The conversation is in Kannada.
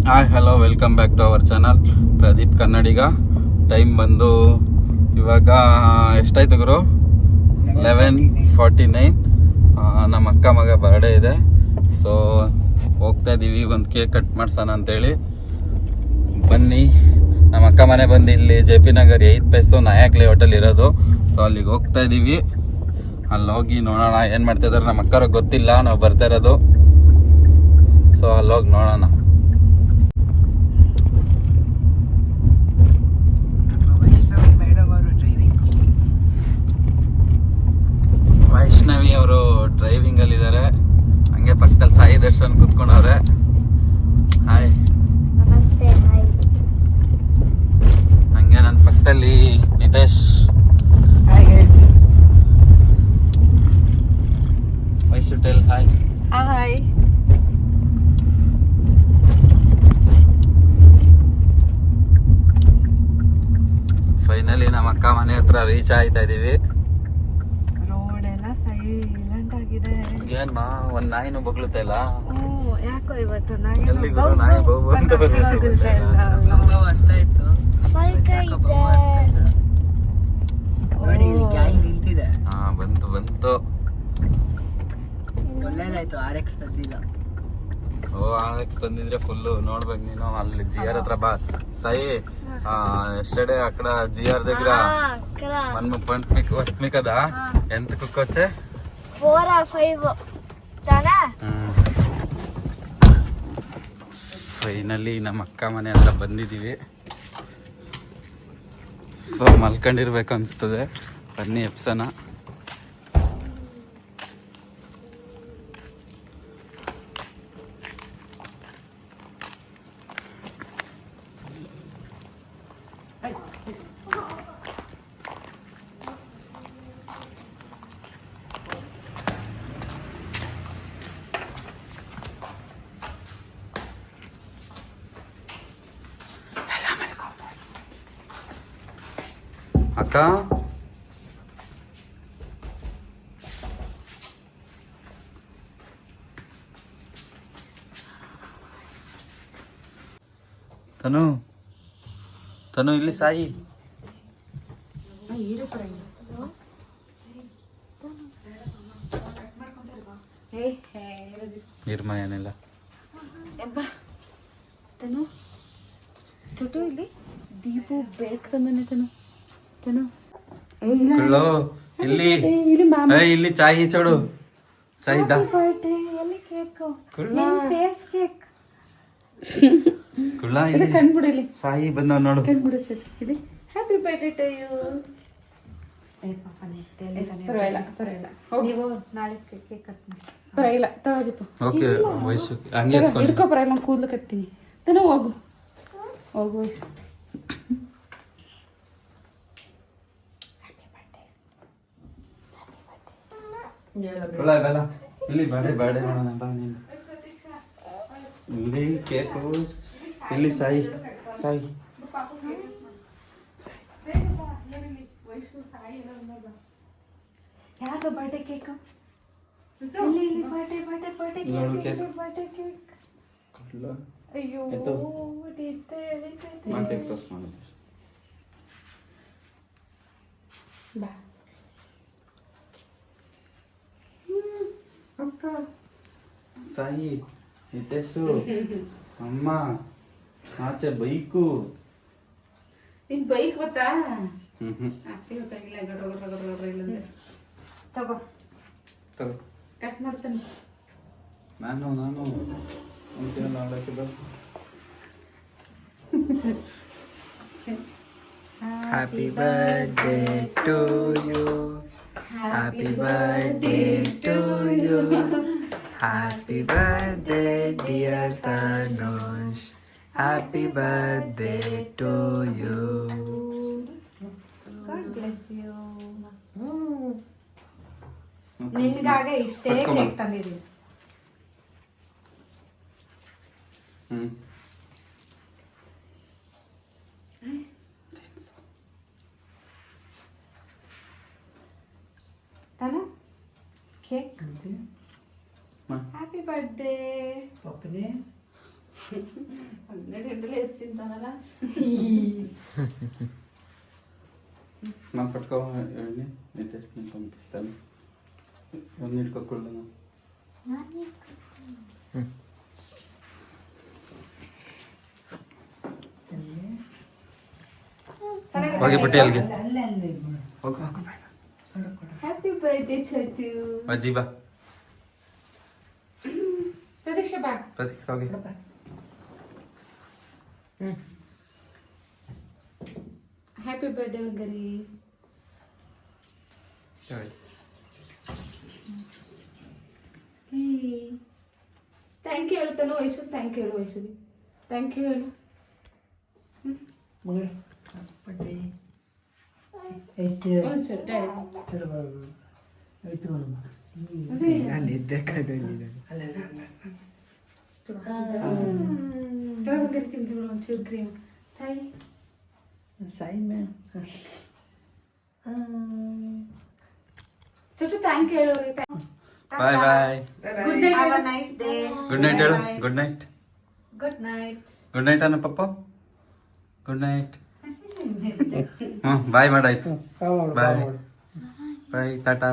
Hi hello welcome back to our channel Pradeep Kannadiga. Time ಬಂದು ಇವಾಗ ಎಷ್ಟಾಯ್ತು ಗುರು? 11:49. ನಮ್ಮ ಅಕ್ಕ ಮಗ ಬರ್ಡೇ ಇದೆ. ಸೊ ಹೋಗ್ತಾ ಇದ್ದೀವಿ, ಒಂದು ಕೇಕ್ ಕಟ್ ಮಾಡ್ಸೋಣ ಅಂತೇಳಿ. ಬನ್ನಿ, ನಮ್ಮ ಅಕ್ಕ ಮನೆ ಬಂದು ಇಲ್ಲಿ JP ನಗರ್ 8 ಪೈಸು ನಾಯಕ್ಲೆ ಹೋಟೆಲ್ ಇರೋದು. ಸೊ ಅಲ್ಲಿಗೆ ಹೋಗ್ತಾ ಇದ್ದೀವಿ. ಅಲ್ಲಿ ಹೋಗಿ ನೋಡೋಣ ಏನು ಮಾಡ್ತಿದ್ದಾರೆ. ನಮ್ಮ ಅಕ್ಕವ್ರಿಗೆ ಗೊತ್ತಿಲ್ಲ ನಾವು ಬರ್ತಾ ಇರೋದು. ಸೊ ಅಲ್ಲಿ ಹೋಗಿ ನೋಡೋಣ. ವೈಷ್ಣವಿ ಅವರು ಡ್ರೈವಿಂಗ್ ಅಲ್ಲಿ ಇದ್ದಾರೆ. ಹಂಗೆ ಪಕ್ಕದಲ್ಲಿ ಸಾಯಿ ದರ್ಶನ್ ಕುತ್ಕೊಂಡವ್ರೆ. ಹಾಯ್, ನಮಸ್ತೆ. ಹಾಯ್. ಹಂಗೆ ನನ್ನ ಪಕ್ಕದಲ್ಲಿ Nitesh. Hi guys. Vaishu tell hi. Hi. Finally ನಮ್ಮ ಅಕ್ಕ ಮನೆ ಹತ್ರ ರೀಚ್ ಆಯ್ತಾ ಇದೀವಿ. ರೋಡ್ ಎಲ್ಲ ಸೈಲೆಂಟ್ ಆಗಿದೆ. ಏನ್ ಮಾ ಒಂದ್ ನಾಯಿನೂ ಬಗ್ಳುತ್ತಾ ಇಲ್ಲ. ಯಾಕೋ ಇವತ್ತು ಎಲ್ಲಿಗೂ ನಾಯಿ ಬಹು ಅಂತ ಬಂದಿದೆ. ನೋಡಿ ಇಲ್ಲಿ ಗ್ಯಾಂಗ್ ನಿಂತಿದೆ. ಹಾ ಬಂತು. ಒಳ್ಳೇದಾಯ್ತು RX ತಂದಿಲ್ಲ. RX ತಂದಿದ್ರೆ ಫುಲ್ಲು ನೋಡ್ಬೇಕು ನೀನು. ಅಲ್ಲಿ GR ಹತ್ರ ಬಾ ಸಾಯಿ. ఎస్టర్డే అక్కడ GR దగ్గర మనం వస్తుంది కదా, ఎంత కుక్కొచ్చే 4 or 5 ತಾನಾ. ಫೈನಲಿ ನಮ್ಮ ಅಕ್ಕ ಮನೆ ಹತ್ರ ಬಂದಿದ್ದೀವಿ. ಸೊ ಮಲ್ಕೊಂಡಿರ್ಬೇಕು ಅನಿಸ್ತದೆ. ಬನ್ನಿ ಎಪ್ಸನ. ಅಕ್ಕ ತನು ಇಲ್ಲಿ ಸಾಯಿ. ನಿರ್ಮ ಏನಿಲ್ಲ ತನು ಚುಟು ಇಲ್ಲಿ ದೀಪು ಬೇಕು ತಂದನೆ. ತನು ಇಲ್ಲಿ ಇಲ್ಲಿ ಚಾಯಿ ಚೋಡು ಸಾಯಿ ದಾ ಎಲ್ಲಿ ಕೇಕು? ಫೇಸ್ ಕೇಕ್ ಕುಳ್ಳ ಇಲ್ಲಿ ಕಣ್ಬಿಡು. ಇಲ್ಲಿ ಸಾಯಿ ಬಂದವ್ ನೋಡು. ಕಣ್ಬಿಡು ಸರ್. ಇಲ್ಲಿ ಹ್ಯಾಪಿ ಬರ್ಡೇ ಟು ಯು. ಪರವಾಗಿಲ್ಲ ನೀವು ನಾಳೆ ಕೇಕ್ ಕಟ್ ಮಾಡಿ. ಪರವಾಗಿಲ್ಲ ತಗೋ ದೀಪ. ಓಕೆ ವಯಸ್ಸು ಹಂಗೆ ಹಿಡ್ಕೊ. ಪರವಾಗಿಲ್ಲ ಕೂದಲು ಕಟ್ತೀನಿ. ತನು ಹೋಗು ವಯಸ್ಸು. ಇಲ್ಲಿ ಬಾಡೆ ಮಾಡೋಣ ಬಾ ನೀನು. ಇಲ್ಲಿ ಕೇಕು, ಇಲ್ಲಿ ಸಾಯಿ. ಯಾರು ಬರ್ಡೇ ಕೇಕ್? ಇಲ್ಲಿ ಬರ್ಡೇ ಕೇಕ್. ಅಯ್ಯೋ ಬಾ ಅಕ್ಕ ಸಾಯಿ ನಿತೇಶು ಅಮ್ಮ ಆಚೆ ಬೈಕು. ನಿನ್ ಬೈಕ್ ಗೊತ್ತಾ? ಗೊತ್ತಾಗಿಲ್ಲ. ಗಡ್ರ ತಗೋ ಕಟ್ ಮಾಡ್ತಾನೆ. ನಾನು ಅಂತೀನಲ್ಲ ಅವಳಕ್ಕೆ ಬರ್. Happy birthday to you. Happy birthday to you. Happy birthday dear Tanush. Happy birthday to you. God bless you. ನಿನ್ಗಾಗೆ ಇಷ್ಟೇ ಕೇಕ್ ತಂದಿದ್ದೀನಿ. ತಾನು ಕೇಕ್. Happy birthday. ಪಪ್ಪನೇ 12 ಗಂಟೆಲೆ ಎದ್ದು ತಿಂತಾನಲ್ಲ. ನಾವು ಪಟ್ಕೋ ಹೇಳಿ ನಿತೇಶ್ పంపిస్తాను ಒಂದು ಇಟ್ಕೊಳ್ಳ ಹೋಗಿ ಪುಟ್ಟಿ ಅಲ್ಲಿಗೆ ಹೋಗು ಹೋಗು ಹ್ಯಾಪಿ ಬರ್ತ್ಡೇ ಚೋಟು. ಅಜ್ಜಿ ಬಾ ಪ್ರತೀಕ್ಷಾ ಬಾ. ಪ್ರತೀಕ್ಷಾ ಹೋಗಿ ಹ್ಯಾಪಿ ಬರ್ತ್ಡೇ ಗರಿ. ಥ್ಯಾಂಕ್ ಯು ಹೇಳ್ತಾನೋ ವಯಸ್ಸು. ಥ್ಯಾಂಕ್ ಯು ಹೇಳು ವಯಸ್ಸಿಗೆ. ಥ್ಯಾಂಕ್ ಯು ಹೇಳು. ಒಂಚೂರು ಡ್ಯಾಡಿ. ನಾನು ಎದ್ದಕ್ಕಂದಿದ್ದೆ ಗರಿ ತಿನ್ಸಿಬಿಡು ಒಂಚೂರು ಕ್ರೀಮ್. ಸಾಯಿ ಚುಟ್ಟು ಥ್ಯಾಂಕ್ ಯು ಹೇಳೋರಿ. Bye bye good night. Have a nice day. Good night ಹೇಳು good night good night. Good night ಅನ್ನ ಪಪ್ಪ ಗುಡ್ ನೈಟ್ ಬಾಯ್ ಮಾಡಾಯ್ತು ಬಾಯ್ ಬಾಯ್ ಟಾಟಾ